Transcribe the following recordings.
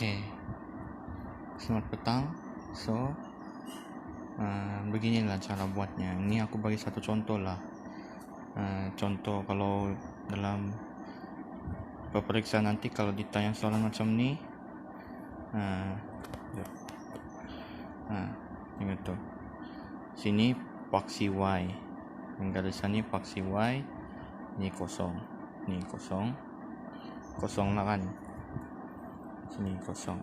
Oke, selamat petang. So, beginilah cara buatnya. Ini aku bagi satu contoh lah. Contoh kalau dalam peperiksaan nanti kalau ditanya soalan macam ni, tengok tu. Sini paksi Y. Yang garisan ni paksi Y. Ni kosong. Ni kosong. Kosong lah kan. Sini kosong.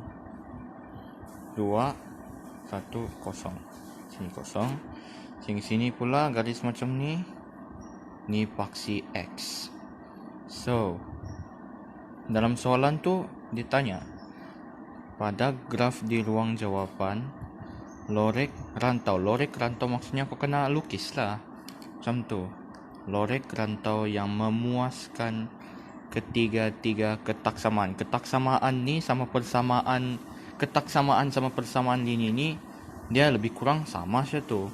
2, 1, kosong. Sini kosong. Sini pula garis macam ni. Ni paksi X. So, dalam soalan tu ditanya, pada graf di ruang jawapan, lorek rantau. Lorek rantau maksudnya kau kena lukis lah. Macam tu. Lorek rantau yang memuaskan ketiga-tiga ketaksamaan. Ketaksamaan ni sama persamaan, ketaksamaan sama persamaan lini ni dia lebih kurang sama saja tu.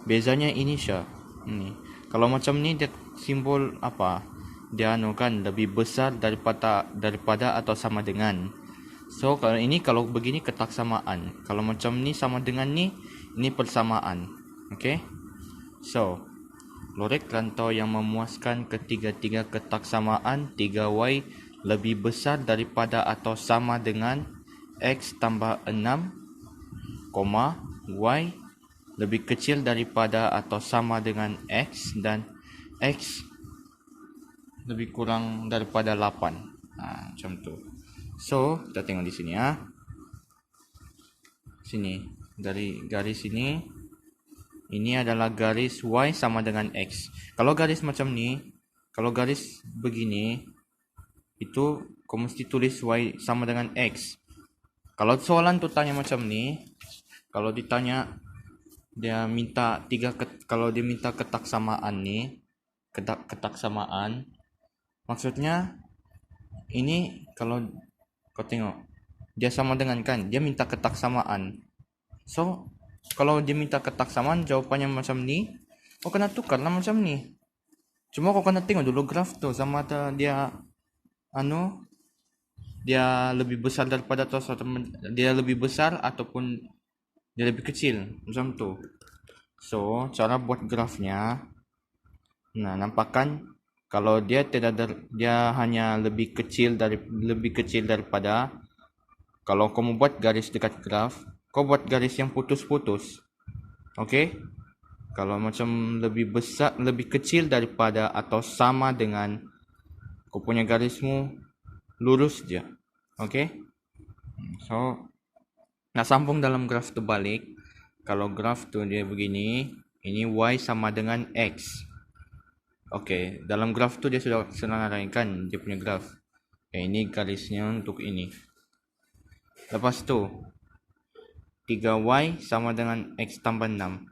Bezanya ini saja. Ni. Kalau macam ni dia simbol apa? Dia kan lebih besar daripada atau sama dengan. So kalau begini ketaksamaan. Kalau macam ni sama dengan ni, ini persamaan. Okay? So, lorek rantau yang memuaskan ketiga-tiga ketaksamaan 3Y lebih besar daripada atau sama dengan X tambah 6, Y lebih kecil daripada atau sama dengan X dan X lebih kurang daripada 8. Macam tu. So, kita tengok di sini ya. Sini, dari garis ini adalah garis Y sama dengan X. Kalau garis macam ni, kalau garis begini, itu kau mesti tulis Y sama dengan X. Kalau soalan tu tanya macam ni, kalau ditanya dia minta kalau dia minta ketaksamaan ni, ketaksamaan, maksudnya ini kalau kau tengok, dia sama dengan kan, dia minta ketaksamaan. So, kalau dia minta ketaksamaan, jawapannya macam ni, kau kena tukar lah macam ni. Cuma kau kena tengok dulu graf tu, sama ada dia dia lebih besar daripada atau dia lebih besar ataupun dia lebih kecil, macam tu. So, cara buat grafnya, nampakkan kalau dia dia hanya lebih kecil daripada, kalau kau mau buat garis dekat graf, kau buat garis yang putus-putus. Okay? Kalau macam lebih kecil daripada atau sama dengan, kau punya garismu lurus je. Okay? So, nak sambung dalam graf terbalik. Kalau graf tu dia begini, ini Y sama dengan X. Okay, dalam graf tu dia sudah senaraikan dia punya graf. Okay, ini garisnya untuk ini. Lepas tu 3Y sama dengan X tambah 6.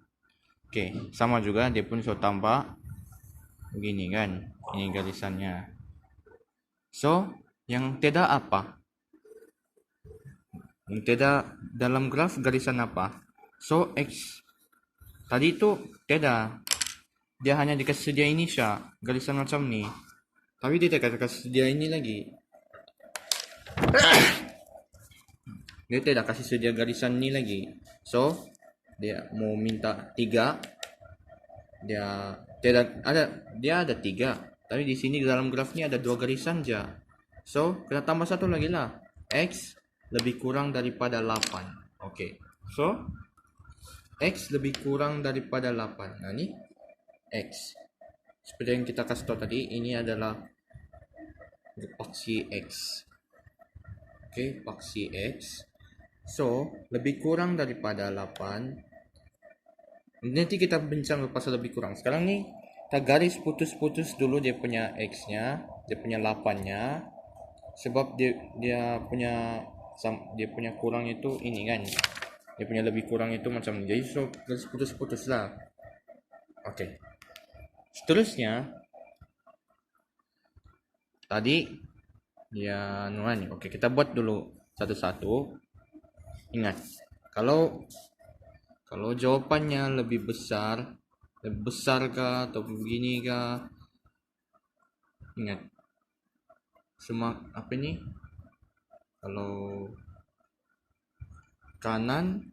Okay, sama juga dia pun sudah tambah begini kan. Ini garisannya. So, yang tidak apa? Yang tidak dalam graf garisan apa? So, X tadi tu tidak. Dia hanya dikasih sedia ini saja, garisan macam ni. Tapi dia tidak kasih sedia ini lagi. Dia tidak kasih sedia garisan ni lagi. So, dia mau minta 3. Dia ada 3. Tapi di sini dalam graf ni ada 2 garisan je. So, kena tambah satu lagi lah. X lebih kurang daripada 8. Okay. So, X lebih kurang daripada 8. Nah, ni X. Seperti yang kita kasih tahu tadi, ini adalah paksi X. Okay, paksi X. So, lebih kurang daripada 8. Nanti kita bincang pasal lebih kurang. Sekarang ni, kita garis putus-putus dulu dia punya X-nya, dia punya 8-nya. Sebab dia punya kurang itu ini kan. Dia punya lebih kurang itu macam ni. Jadi, so, garis putus-putus lah. Okay. Seterusnya, tadi dia ni. Okey, kita buat dulu satu-satu. Ingat, kalau jawapannya lebih besar kah atau begini kah? Ingat, apa ni? Kalau kanan,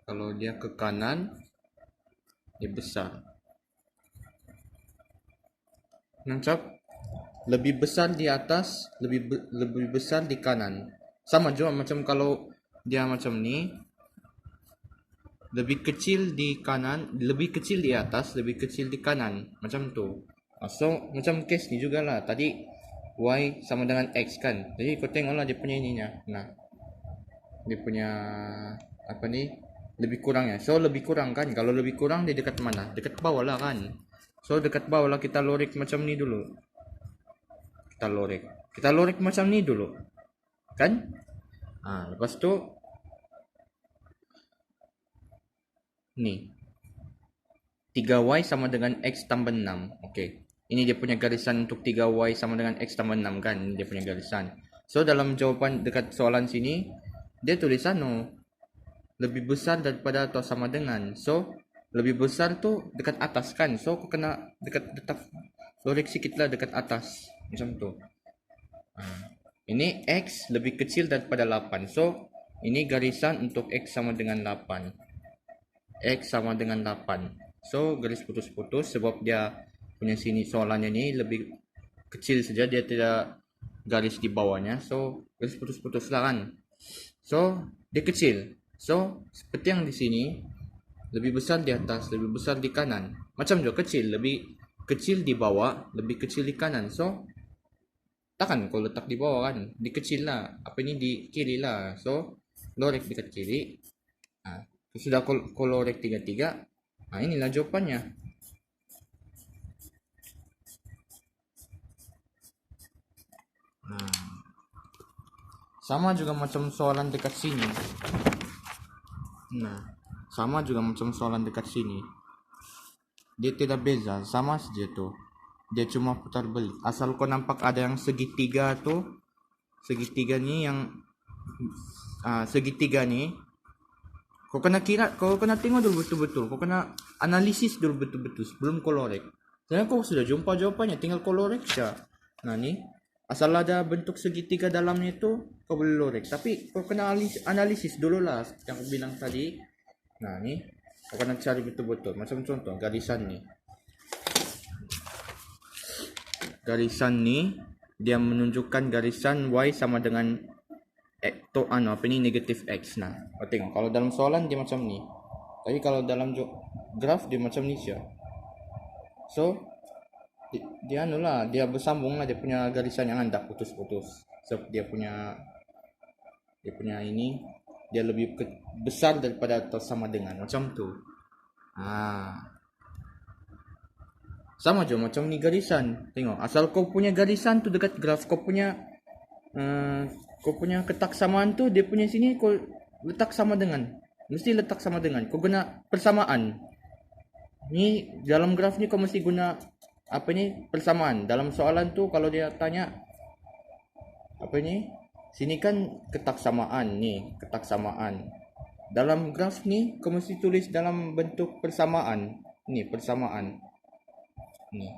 kalau dia ke kanan dia besar. Nampak? Lebih besar di atas, lebih besar di kanan. Sama juga macam kalau dia macam ni, lebih kecil di kanan, lebih kecil di atas, lebih kecil di kanan, macam tu. So macam case ni jugalah. Tadi y sama dengan x kan. Jadi kau tengoklah dia punya ininya. Nah, dia punya apa ni? Lebih kurangnya. So lebih kurang kan. Kalau lebih kurang dia dekat mana? Dekat bawah lah kan. So dekat bawah lah kita lorek macam ni dulu. Kita lorek macam ni dulu. Kan? Lepas tu ni 3y sama dengan x tambah 6. Okey. Ini dia punya garisan untuk 3y sama dengan x tambah 6 kan. Ini dia punya garisan. So dalam jawapan dekat soalan sini dia tulis lebih besar daripada atau sama dengan. So lebih besar tu dekat atas kan. So aku kena letak lorek sikit lah dekat atas. Macam tu. Ini x lebih kecil daripada 8. So ini garisan untuk x sama dengan 8. X sama dengan 8. So garis putus-putus sebab dia punya sini soalannya ni lebih kecil saja, dia tidak garis di bawahnya. So garis putus-putus lah kan. So dia kecil. So seperti yang di sini, lebih besar di atas, lebih besar di kanan. Macam juga kecil, lebih kecil di bawah, lebih kecil di kanan. So takkan kau letak di bawah kan, di kecil lah. Apa ini di kiri lah. So lorek dekat kiri. Sudah kau lorek 3-3. Inilah jawapannya. Sama juga macam soalan dekat sini. Sama juga macam soalan dekat sini. Dia tidak beza, sama saja tuh. Dia cuma putar balik. Asal kau nampak ada yang segitiga tuh. Segitiga ni yang segitiga ni, kau kena tengok dulu betul-betul. Kau kena analisis dulu betul-betul sebelum kau lorek. Sebenarnya kau sudah jumpa jawapannya, tinggal kau lorek saja. Nah ni, asal ada bentuk segitiga dalamnya itu, kau boleh lorek. Tapi kau kena analisis dulu lah yang aku bilang tadi. Nah ni, kau kena cari betul-betul. Macam contoh, garisan ni. Garisan ni, dia menunjukkan garisan y sama dengan negatif x. Nah, tengok kalau dalam soalan dia macam ni. Tapi kalau dalam graf dia macam ni saja. So dia dia bersambung lah, dia punya garisan yang anda putus-putus. So dia punya ini dia lebih besar daripada atau sama dengan, macam tu. Sama je macam ni garisan. Tengok, asal kau punya garisan tu dekat graf, kau punya ketak samaan tu, dia punya sini kau letak sama dengan. Mesti letak sama dengan. Kau guna persamaan. Ni dalam graf ni kau mesti guna persamaan. Dalam soalan tu kalau dia tanya sini kan ketak samaan ni, ketak samaan. Dalam graf ni kau mesti tulis dalam bentuk persamaan. Ni persamaan. Ni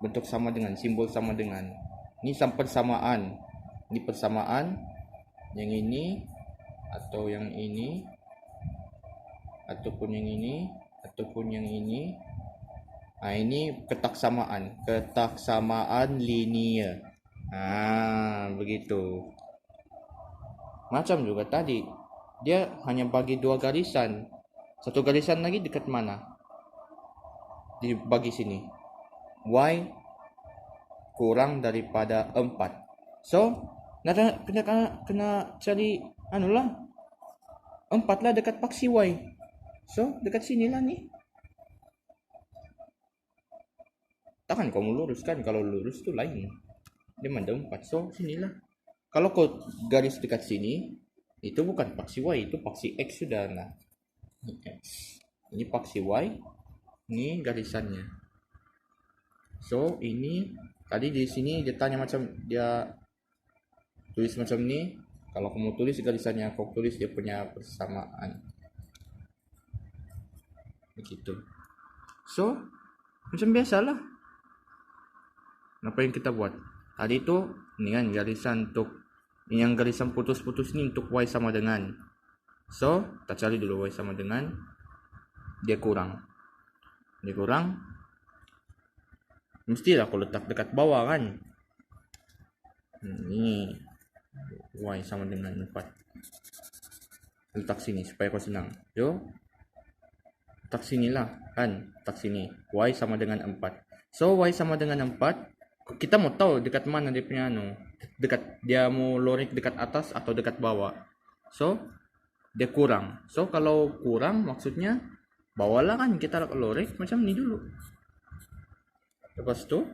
bentuk sama dengan, simbol sama dengan. Ni persamaan. Ini persamaan, yang ini atau yang ini ataupun yang ini ataupun yang ini. Ini ketak samaan linear. Begitu. Macam juga tadi, dia hanya bagi 2 garisan. Satu garisan lagi dekat mana? Dibagi sini. Y kurang daripada 4. So kena cari 4 lah dekat paksi y. So dekat sini lah ni. Takkan kau meluruskan, kalau lurus tu lain. Dia ada 4. So sinilah. Kalau kau garis dekat sini, itu bukan paksi y, itu paksi x sudah. Nah, ini x. Ini paksi y. Ini garisannya. So ini tadi di sini dia tanya macam dia tulis macam ni. Kalau kamu tulis garisannya, kau tulis dia punya persamaan. Begitu. So, macam biasalah. Apa yang kita buat? Tadi tu, ni kan garisan untuk yang garisan putus-putus ni untuk Y sama dengan. So, kita cari dulu Y sama dengan. Dia kurang. Mestilah aku letak dekat bawah kan. Ini Y sama dengan 4. Letak sini supaya kau senang. Yo. Letak sinilah kan. Letak sini. Y sama dengan 4. So, Y sama dengan 4. Kita mau tahu dekat mana dia punya dekat dia mau lorik dekat atas atau dekat bawah. So, dia kurang. So, kalau kurang maksudnya bawahlah kan kita lorik macam ni dulu. Lepas tu,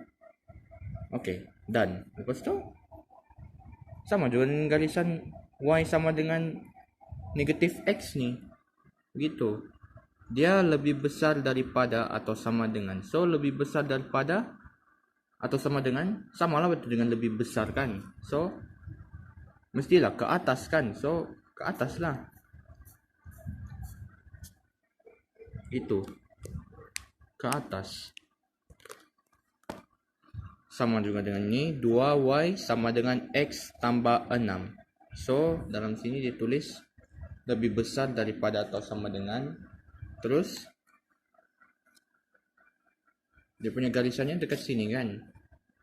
okay, done. Lepas tu, sama juga dengan garisan Y sama dengan negatif X ni. Begitu. Dia lebih besar daripada atau sama dengan. So, lebih besar daripada atau sama dengan. Samalah betul dengan lebih besar kan. So, mestilah ke atas kan. So, ke atas lah. Itu. Ke atas. Sama juga dengan ini. 2Y sama dengan X tambah 6. So, dalam sini ditulis lebih besar daripada atau sama dengan. Terus, dia punya garisannya dekat sini kan.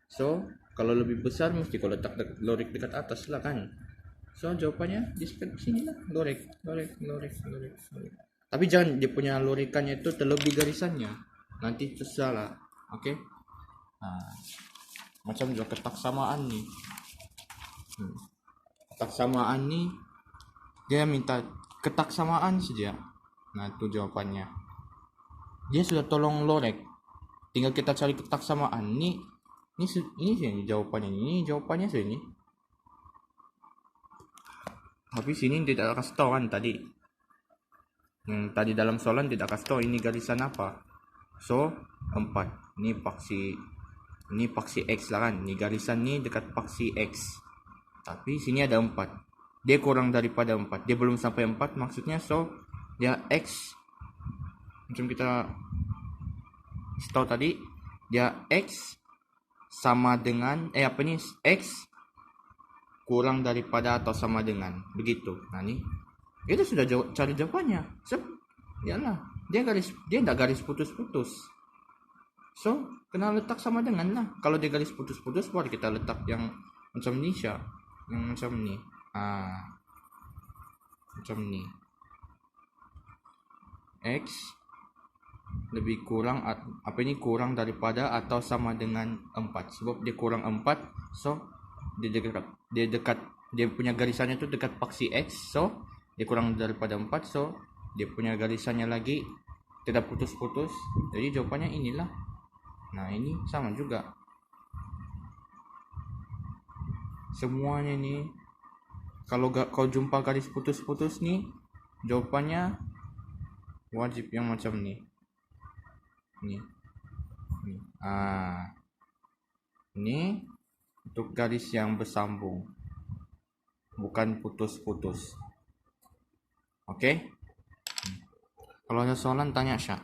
So, kalau lebih besar mesti kau letak lorik dekat atas lah kan. So, jawapannya di sini lah. Lorik. Tapi jangan dia punya lorikannya itu terlebih garisannya. Nanti susah lah. Okay. Macam juga ketaksamaan ni. Ketaksamaan ni dia minta ketaksamaan saja. Nah, itu jawapannya. Dia sudah tolong lorek. Tinggal kita cari ketaksamaan. Ini sini jawapannya. Ini jawapannya sini. Tapi sini tidak kasih tahu kan tadi. Yang tadi dalam soalan tidak kasih tahu ini garisan apa. So, 4. Ini paksi X lah kan. Ini garisan ni dekat paksi X. Tapi sini ada 4. Dia kurang daripada 4. Dia belum sampai 4 maksudnya. So, dia X. Macam kita tahu tadi. Dia X sama dengan. X kurang daripada atau sama dengan. Begitu. Nah ni. Itu sudah cari jawabannya. Yalah. Dia tak garis putus-putus. So, kena letak sama dengan lah. Kalau dia garis putus-putus, baru kita letak yang macam ni Syah. Yang macam ni. Macam ni. X lebih kurang, kurang daripada atau sama dengan 4. Sebab dia kurang 4. So, dia punya garisannya tu dekat paksi X. So, dia kurang daripada 4. So, dia punya garisannya lagi tidak putus-putus. Jadi, jawapannya inilah. Nah, ini sama juga. Semuanya ni, kalau kau jumpa garis putus-putus ni, jawapannya wajib yang macam ni. Ini untuk garis yang bersambung, bukan putus-putus. Oke? Kalau ada soalan tanya Syah.